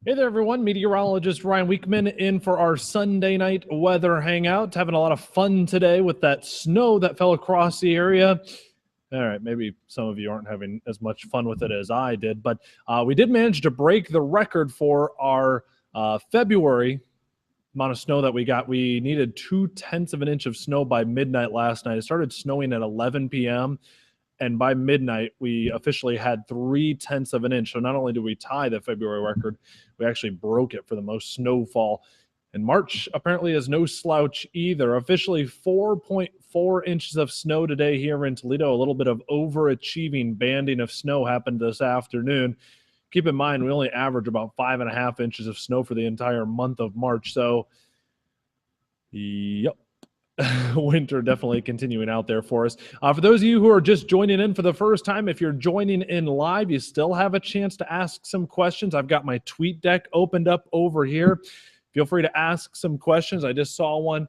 Hey there, everyone. Meteorologist Ryan Weekman in for our Sunday night weather hangout. Having a lot of fun today with that snow that fell across the area. All right, maybe some of you aren't having as much fun with it as I did, but we did manage to break the record for our February amount of snow that we got. We needed 2/10 of an inch of snow by midnight last night. It started snowing at 11 p.m. And by midnight, we officially had 3/10 of an inch. So not only did we tie the February record, we actually broke it for the most snowfall. And March apparently is no slouch either. Officially 4.4 inches of snow today here in Toledo. A little bit of overachieving banding of snow happened this afternoon. Keep in mind, we only average about 5.5 inches of snow for the entire month of March. So, yep. Winter definitely continuing out there for us. For those of you who are just joining in for the first time, if you're joining in live, you still have a chance to ask some questions. I've got my tweet deck opened up over here. Feel free to ask some questions. I just saw one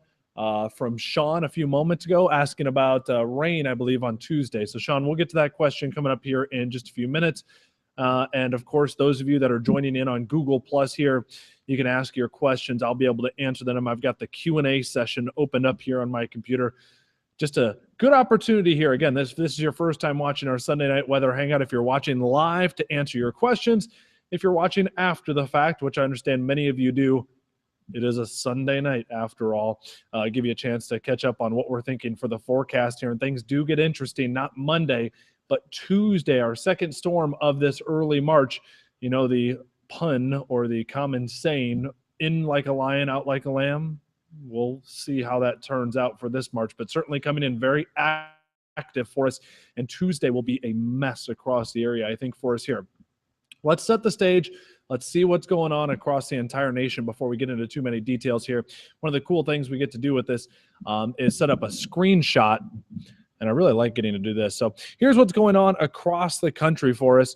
from Sean a few moments ago asking about rain, I believe, on Tuesday. So, Sean, we'll get to that question coming up here in just a few minutes. And of course, those of you that are joining in on Google Plus here, you can ask your questions. I'll be able to answer them. I've got the Q&A session open up here on my computer. Just a good opportunity here. Again, this is your first time watching our Sunday Night Weather Hangout. If you're watching live, to answer your questions. If you're watching after the fact, which I understand many of you do, it is a Sunday night after all. Give you a chance to catch up on what we're thinking for the forecast here. And things do get interesting, not Monday, but Tuesday, our second storm of this early March. You know, the pun or the common saying, in like a lion, out like a lamb. We'll see how that turns out for this March, but certainly coming in very active for us. And Tuesday will be a mess across the area, I think, for us here. Let's set the stage. Let's see what's going on across the entire nation before we get into too many details here. One of the cool things we get to do with this is set up a screenshot. And I really like getting to do this. So here's what's going on across the country for us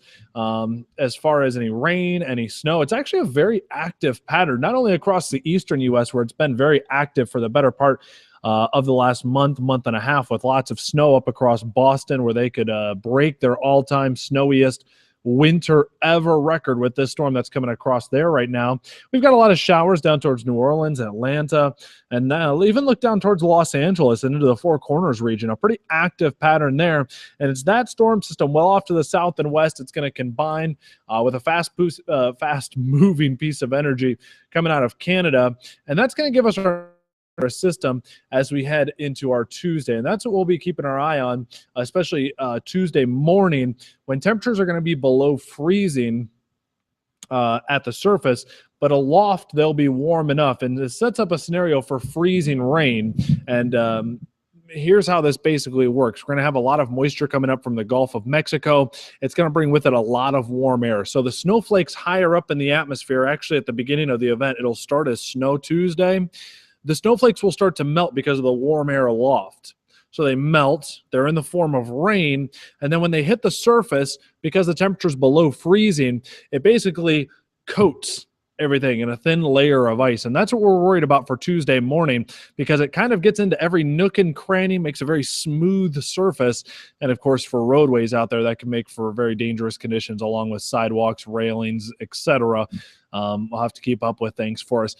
as far as any rain, any snow. It's actually a very active pattern, not only across the eastern U.S., where it's been very active for the better part of the last month and a half, with lots of snow up across Boston, where they could break their all-time snowiest winter ever record with this storm that's coming across there right now. We've got a lot of showers down towards New Orleans, Atlanta, and now even look down towards Los Angeles and into the Four Corners region. A pretty active pattern there. And it's that storm system well off to the south and west. It's going to combine with a fast-moving piece of energy coming out of Canada. And that's going to give us our system as we head into our Tuesday. And that's what we'll be keeping our eye on, especially Tuesday morning, when temperatures are going to be below freezing at the surface, but aloft they'll be warm enough. And this sets up a scenario for freezing rain. And here's how this basically works. We're going to have a lot of moisture coming up from the Gulf of Mexico. It's going to bring with it a lot of warm air. So the snowflakes higher up in the atmosphere, actually at the beginning of the event, it'll start as Snow Tuesday. The snowflakes will start to melt because of the warm air aloft. So they melt, they're in the form of rain, and then when they hit the surface, because the temperature's below freezing, it basically coats everything in a thin layer of ice. And that's what we're worried about for Tuesday morning, because it kind of gets into every nook and cranny, makes a very smooth surface. And of course, for roadways out there, that can make for very dangerous conditions, along with sidewalks, railings, etc. We'll have to keep up with things for us.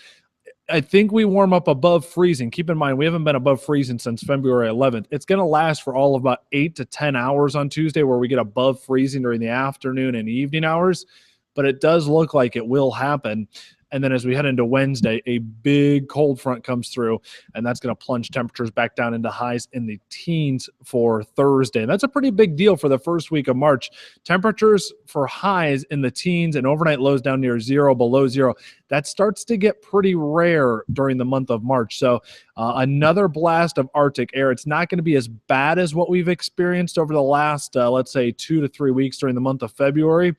I think we warm up above freezing. Keep in mind, we haven't been above freezing since February 11th. It's going to last for all of about 8 to 10 hours on Tuesday, where we get above freezing during the afternoon and evening hours. But it does look like it will happen. And then as we head into Wednesday, a big cold front comes through, and that's going to plunge temperatures back down into highs in the teens for Thursday. And that's a pretty big deal for the first week of March. Temperatures for highs in the teens and overnight lows down near zero, below zero. That starts to get pretty rare during the month of March. So another blast of Arctic air. It's not going to be as bad as what we've experienced over the last, let's say, 2 to 3 weeks during the month of February.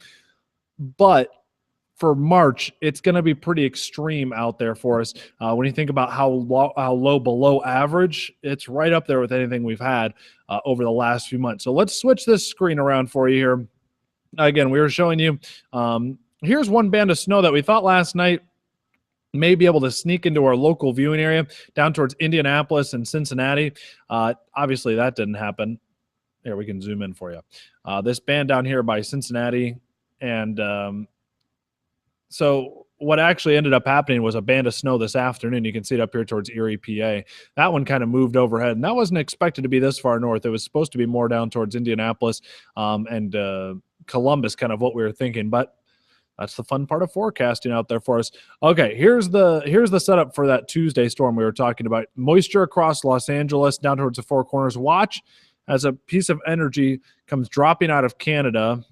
But for March, it's going to be pretty extreme out there for us. When you think about how low below average, it's right up there with anything we've had over the last few months. So let's switch this screen around for you here. Again, we were showing you, here's one band of snow that we thought last night may be able to sneak into our local viewing area down towards Indianapolis and Cincinnati. Obviously, that didn't happen. Here, we can zoom in for you. This band down here by Cincinnati and so what actually ended up happening was a band of snow this afternoon. You can see it up here towards Erie, PA. That one kind of moved overhead, and that wasn't expected to be this far north. It was supposed to be more down towards Indianapolis and Columbus, kind of what we were thinking, but that's the fun part of forecasting out there for us. Okay, here's the setup for that Tuesday storm we were talking about. Moisture across Los Angeles down towards the Four Corners. Watch as a piece of energy comes dropping out of Canada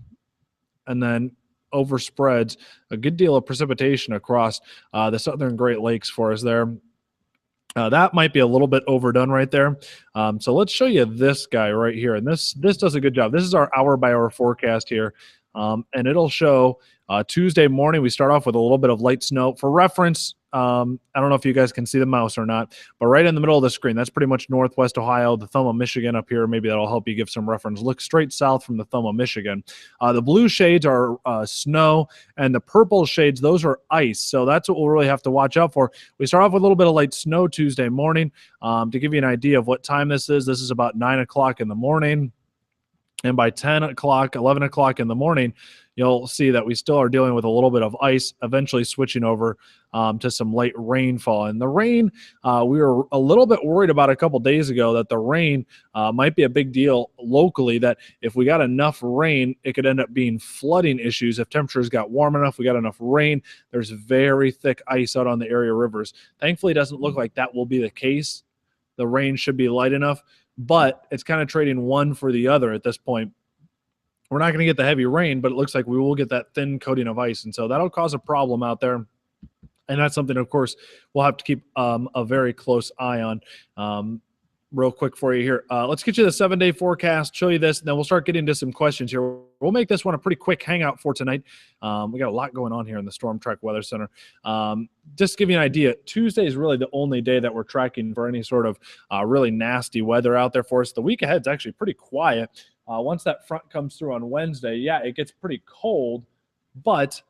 and then overspreads a good deal of precipitation across the southern Great Lakes for us there. That might be a little bit overdone right there. So let's show you this guy right here. And this does a good job. This is our hour-by-hour forecast here. And it'll show Tuesday morning, we start off with a little bit of light snow. For reference, I don't know if you guys can see the mouse or not, but right in the middle of the screen, that's pretty much northwest Ohio, the thumb of Michigan up here. Maybe that'll help you give some reference. Look straight south from the thumb of Michigan. The blue shades are snow, and the purple shades, those are ice. So that's what we'll really have to watch out for. We start off with a little bit of light snow Tuesday morning. To give you an idea of what time this is about 9 o'clock in the morning. And by 10 o'clock, 11 o'clock in the morning, you'll see that we still are dealing with a little bit of ice, eventually switching over to some light rainfall. And the rain, we were a little bit worried about a couple days ago that the rain might be a big deal locally, that if we got enough rain, it could end up being flooding issues. If temperatures got warm enough, we got enough rain, there's very thick ice out on the area rivers. Thankfully, it doesn't look like that will be the case. The rain should be light enough, but it's kind of trading one for the other at this point. We're not going to get the heavy rain, but it looks like we will get that thin coating of ice. And so that'll cause a problem out there. And that's something, of course, we'll have to keep a very close eye on. Real quick for you here. Let's get you the 7-day forecast, show you this, and then we'll start getting into some questions here. We'll make this one a pretty quick hangout for tonight. We got a lot going on here in the Storm Track Weather Center. Just to give you an idea, Tuesday is really the only day that we're tracking for any sort of really nasty weather out there for us. The week ahead is actually pretty quiet. Once that front comes through on Wednesday, yeah, it gets pretty cold, but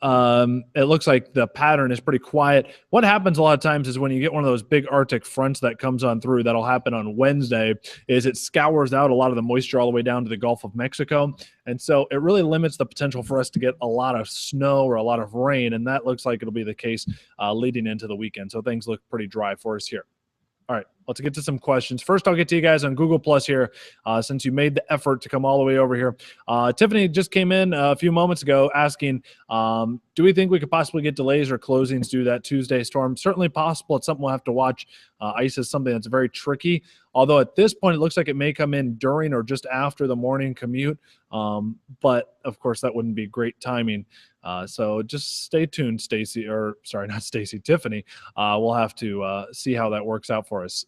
it looks like the pattern is pretty quiet. What happens a lot of times is when you get one of those big Arctic fronts that comes on through, that'll happen on Wednesday, is it scours out a lot of the moisture all the way down to the Gulf of Mexico. And so it really limits the potential for us to get a lot of snow or a lot of rain. And that looks like it'll be the case leading into the weekend. So things look pretty dry for us here. All right, let's get to some questions. First, I'll get to you guys on Google Plus here, since you made the effort to come all the way over here. Tiffany just came in a few moments ago asking, do we think we could possibly get delays or closings due to that Tuesday storm? Certainly possible. It's something we'll have to watch. Ice is something that's very tricky, although at this point, it looks like it may come in during or just after the morning commute. But, of course, that wouldn't be great timing. So just stay tuned, Stacy, or sorry, not Stacy, Tiffany. We'll have to see how that works out for us.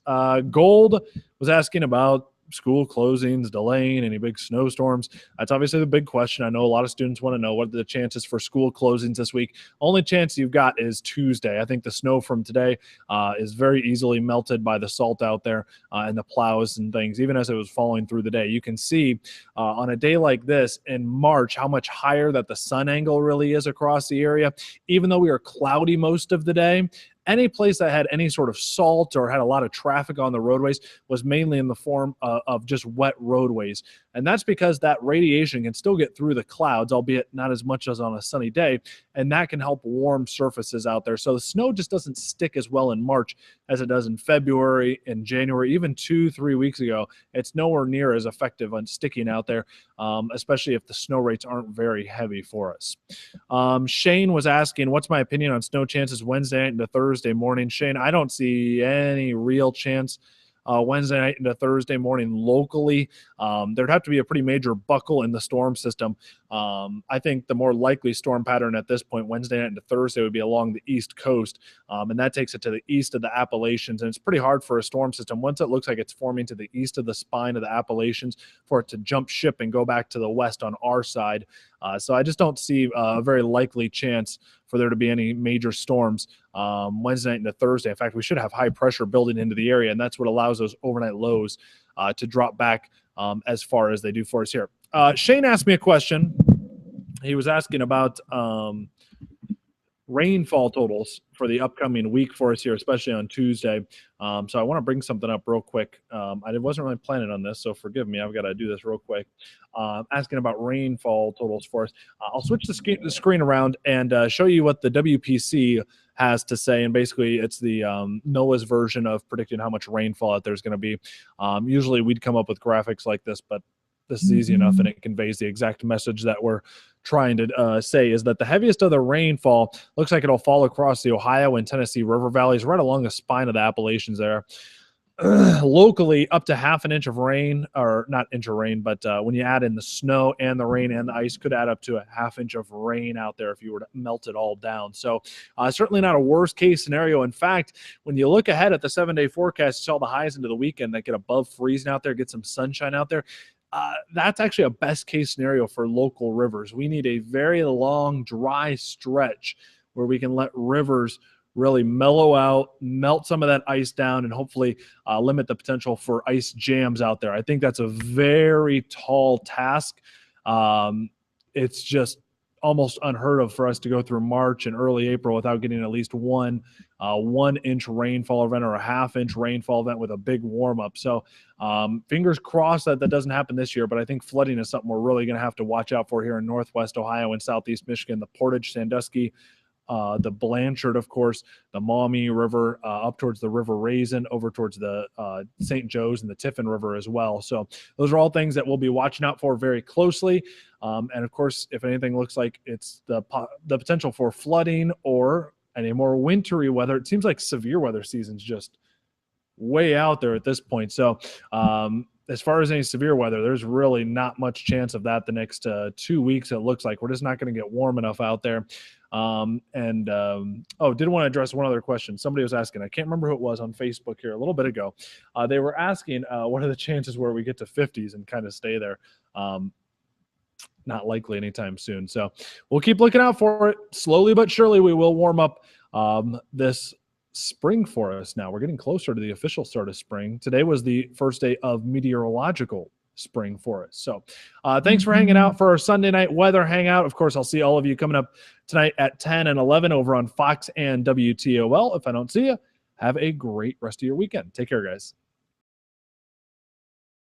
Gold was asking about school closings, delaying, any big snowstorms. That's obviously the big question. I know a lot of students want to know what are the chances for school closings this week. Only chance you've got is Tuesday. I think the snow from today is very easily melted by the salt out there and the plows and things, even as it was falling through the day. You can see on a day like this in March how much higher that the sun angle really is across the area. Even though we are cloudy most of the day, any place that had any sort of salt or had a lot of traffic on the roadways was mainly in the form of just wet roadways. And that's because that radiation can still get through the clouds, albeit not as much as on a sunny day, and that can help warm surfaces out there. So the snow just doesn't stick as well in March as it does in February and January, even 2-3 weeks ago. It's nowhere near as effective on sticking out there, especially if the snow rates aren't very heavy for us. Shane was asking, what's my opinion on snow chances Wednesday night into Thursday morning? Shane, I don't see any real chance Wednesday night into Thursday morning locally. There'd have to be a pretty major buckle in the storm system. I think the more likely storm pattern at this point, Wednesday night into Thursday, would be along the East Coast, and that takes it to the east of the Appalachians. And it's pretty hard for a storm system, once it looks like it's forming to the east of the spine of the Appalachians, for it to jump ship and go back to the west on our side. So I just don't see a very likely chance for there to be any major storms Wednesday night into Thursday. In fact, we should have high pressure building into the area, and that's what allows those overnight lows to drop back as far as they do for us here. Shane asked me a question. He was asking about rainfall totals for the upcoming week for us here, especially on Tuesday. So I want to bring something up real quick. I wasn't really planning on this, so forgive me. I've got to do this real quick. Asking about rainfall totals for us. I'll switch the screen around and show you what the WPC has to say. And basically, it's the NOAA's version of predicting how much rainfall out there's going to be. Usually, we'd come up with graphics like this, but this is easy enough, and it conveys the exact message that we're trying to say, is that the heaviest of the rainfall looks like it'll fall across the Ohio and Tennessee river valleys right along the spine of the Appalachians there. Locally, up to half an inch of rain, or not inch of rain, but when you add in the snow and the rain and the ice, could add up to a half inch of rain out there if you were to melt it all down. So certainly not a worst case scenario. In fact, when you look ahead at the 7-day forecast, you saw the highs into the weekend that get above freezing out there, get some sunshine out there. That's actually a best case scenario for local rivers. We need a very long, dry stretch where we can let rivers really mellow out, melt some of that ice down, and hopefully limit the potential for ice jams out there. I think that's a very tall task. It's just almost unheard of for us to go through March and early April without getting at least one 1-inch rainfall event or a half-inch rainfall event with a big warm-up. So fingers crossed that doesn't happen this year, but I think flooding is something we're really going to have to watch out for here in Northwest Ohio and Southeast Michigan. The Portage, Sandusky, the Blanchard, of course, the Maumee River, up towards the River Raisin, over towards the St. Joe's and the Tiffin River as well. So those are all things that we'll be watching out for very closely. And of course, if anything looks like it's the potential for flooding or any more wintry weather, it seems like severe weather season's just way out there at this point. So as far as any severe weather, there's really not much chance of that the next 2 weeks. It looks like we're just not going to get warm enough out there. Did want to address one other question. Somebody was asking, I can't remember who it was on Facebook here a little bit ago. They were asking, what are the chances where we get to 50s and kind of stay there? Not likely anytime soon. So we'll keep looking out for it. Slowly but surely, we will warm up this spring for us now. We're getting closer to the official start of spring. Today was the first day of meteorological spring for us. So thanks for hanging out for our Sunday night weather hangout. Of course, I'll see all of you coming up tonight at 10 and 11 over on Fox and WTOL. If I don't see you, have a great rest of your weekend. Take care, guys.